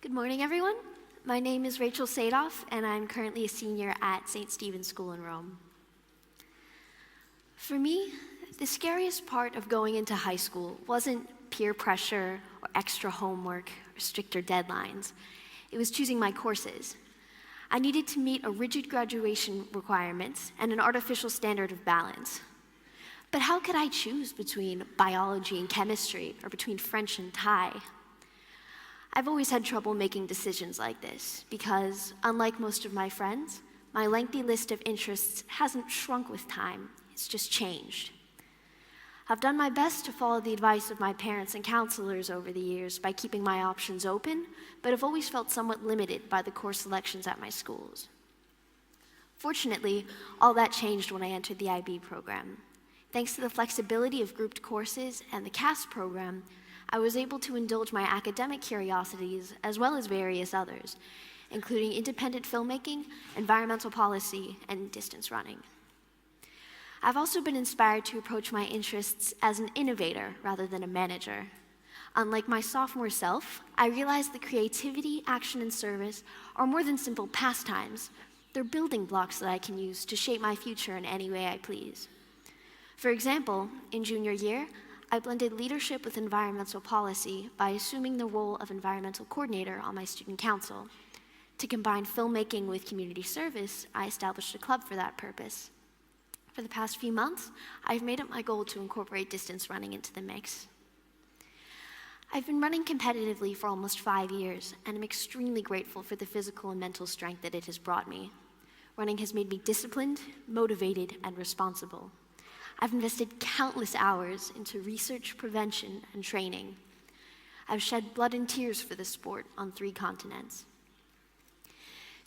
Good morning, everyone. My name is Rachel Sadoff, and I'm currently a senior at St. Stephen's School in Rome. For me, the scariest part of going into high school wasn't peer pressure or extra homework or stricter deadlines. It was choosing my courses. I needed to meet a rigid graduation requirements and an artificial standard of balance. But how could I choose between biology and chemistry or between French and Thai? I've always had trouble making decisions like this because, unlike most of my friends, my lengthy list of interests hasn't shrunk with time, it's just changed. I've done my best to follow the advice of my parents and counselors over the years by keeping my options open, but have always felt somewhat limited by the course selections at my schools. Fortunately, all that changed when I entered the IB program. Thanks to the flexibility of grouped courses and the CAST program, I was able to indulge my academic curiosities as well as various others, including independent filmmaking, environmental policy, and distance running. I've also been inspired to approach my interests as an innovator rather than a manager. Unlike my sophomore self, I realized that creativity, action, and service are more than simple pastimes. They're building blocks that I can use to shape my future in any way I please. For example, in junior year, I blended leadership with environmental policy by assuming the role of environmental coordinator on my student council. To combine filmmaking with community service, I established a club for that purpose. For the past few months, I've made it my goal to incorporate distance running into the mix. I've been running competitively for almost 5 years, and I'm extremely grateful for the physical and mental strength that it has brought me. Running has made me disciplined, motivated, and responsible. I've invested countless hours into research, prevention, and training. I've shed blood and tears for the sport on 3 continents.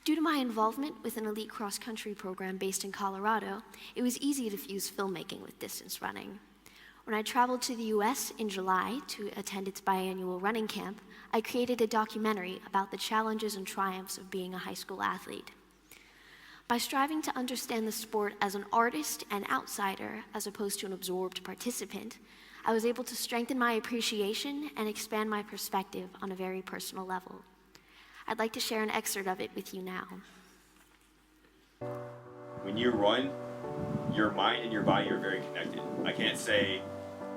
Due to my involvement with an elite cross-country program based in Colorado, it was easy to fuse filmmaking with distance running. When I traveled to the US in July to attend its biannual running camp, I created a documentary about the challenges and triumphs of being a high school athlete. By striving to understand the sport as an artist and outsider, as opposed to an absorbed participant, I was able to strengthen my appreciation and expand my perspective on a very personal level. I'd like to share an excerpt of it with you now. When you run, your mind and your body are very connected. I can't say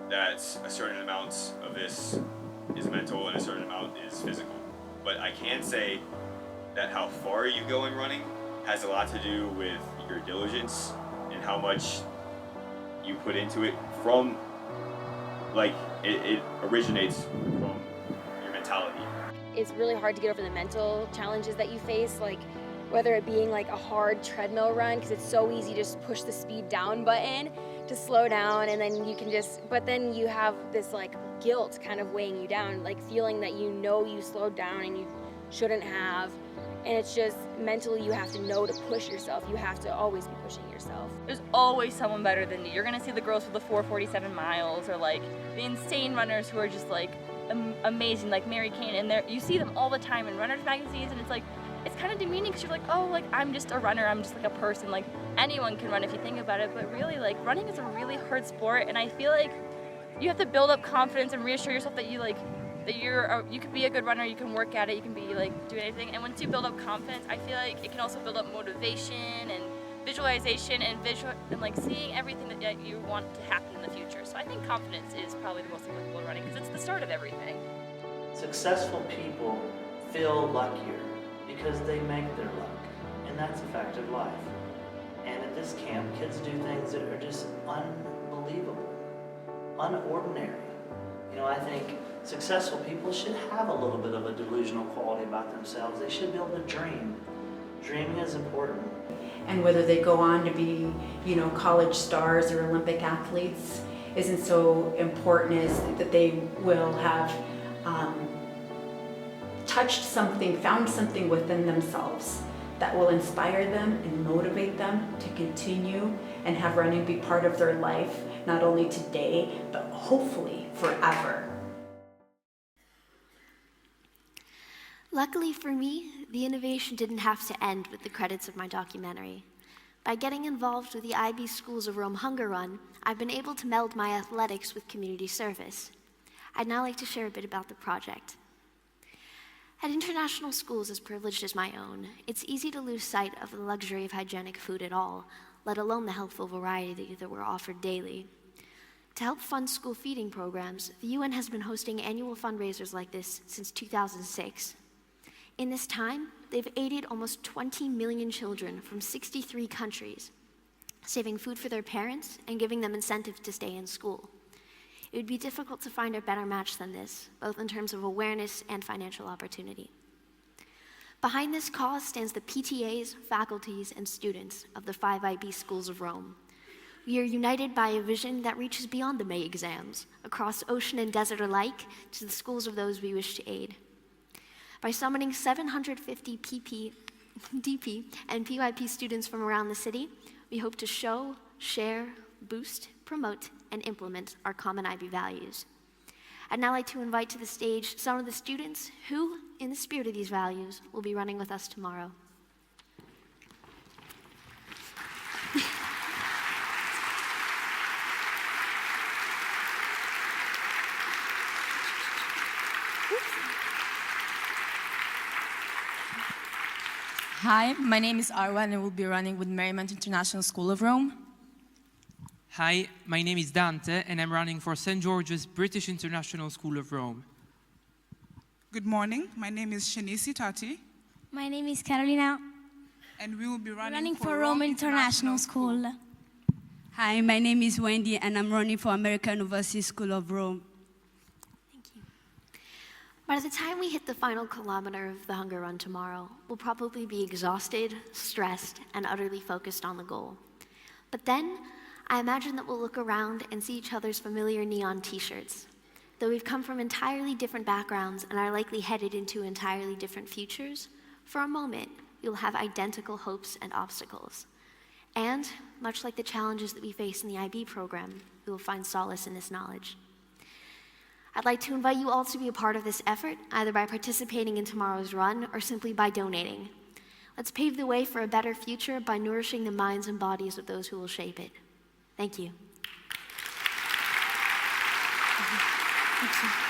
that a certain amount of this is mental and a certain amount is physical, but I can say that how far you go in running has a lot to do with your diligence and how much you put into it from, it originates from your mentality. It's really hard to get over the mental challenges that you face, like whether it being like a hard treadmill run, because it's so easy to just push the speed down button to slow down, and then you can but then you have this like guilt kind of weighing you down, like feeling that you know you slowed down and you shouldn't have. And it's just mentally you have to know to push yourself. You have to always be pushing yourself. There's always someone better than you. You're gonna see the girls with the 4:47 miles, or like the insane runners who are just like amazing, like Mary Kane, and you see them all the time in runners magazines, and it's kind of demeaning because you're like, oh, like I'm just a runner, I'm just like a person, like anyone can run if you think about it, but really like running is a really hard sport, and I feel like you have to build up confidence and reassure yourself that you can be a good runner, you can work at it, you can be like do anything, and once you build up confidence, I feel like it can also build up motivation and visualization and like seeing everything that you want to happen in the future. So I think confidence is probably the most applicable running because it's the start of everything. Successful people feel luckier because they make their luck, and that's a fact of life. And at this camp, kids do things that are just unbelievable, unordinary. I think successful people should have a little bit of a delusional quality about themselves. They should be able to dream. Dreaming is important. And whether they go on to be, college stars or Olympic athletes isn't so important as that they will have touched something, found something within themselves that will inspire them and motivate them to continue and have running be part of their life, not only today, but hopefully forever. Luckily for me, the innovation didn't have to end with the credits of my documentary. By getting involved with the IB Schools of Rome Hunger Run, I've been able to meld my athletics with community service. I'd now like to share a bit about the project. At international schools as privileged as my own, it's easy to lose sight of the luxury of hygienic food at all, let alone the healthful variety that we're offered daily. To help fund school feeding programs, the UN has been hosting annual fundraisers like this since 2006. In this time, they've aided almost 20 million children from 63 countries, saving food for their parents and giving them incentives to stay in school. It would be difficult to find a better match than this, both in terms of awareness and financial opportunity. Behind this cause stands the PTAs, faculties, and students of the 5 IB schools of Rome. We are united by a vision that reaches beyond the May exams, across ocean and desert alike, to the schools of those we wish to aid. By summoning 750 PP, DP, and PYP students from around the city, we hope to show, share, boost, promote, and implement our common IB values. I'd now like to invite to the stage some of the students who, in the spirit of these values, will be running with us tomorrow. Hi, my name is Arwa and I will be running with Marymount International School of Rome. Hi, my name is Dante and I'm running for St. George's British International School of Rome. Good morning, my name is Shanisi Tati, My name is Carolina, and we will be running for Rome International School. Hi, my name is Wendy, and I'm running for American University School of Rome. Thank you. By the time we hit the final kilometer of the hunger run tomorrow, we'll probably be exhausted, stressed, and utterly focused on the goal. But then, I imagine that we'll look around and see each other's familiar neon t-shirts. Though we've come from entirely different backgrounds and are likely headed into entirely different futures, for a moment, we'll have identical hopes and obstacles. And, much like the challenges that we face in the IB program, we will find solace in this knowledge. I'd like to invite you all to be a part of this effort, either by participating in tomorrow's run or simply by donating. Let's pave the way for a better future by nourishing the minds and bodies of those who will shape it. Thank you. Thank you.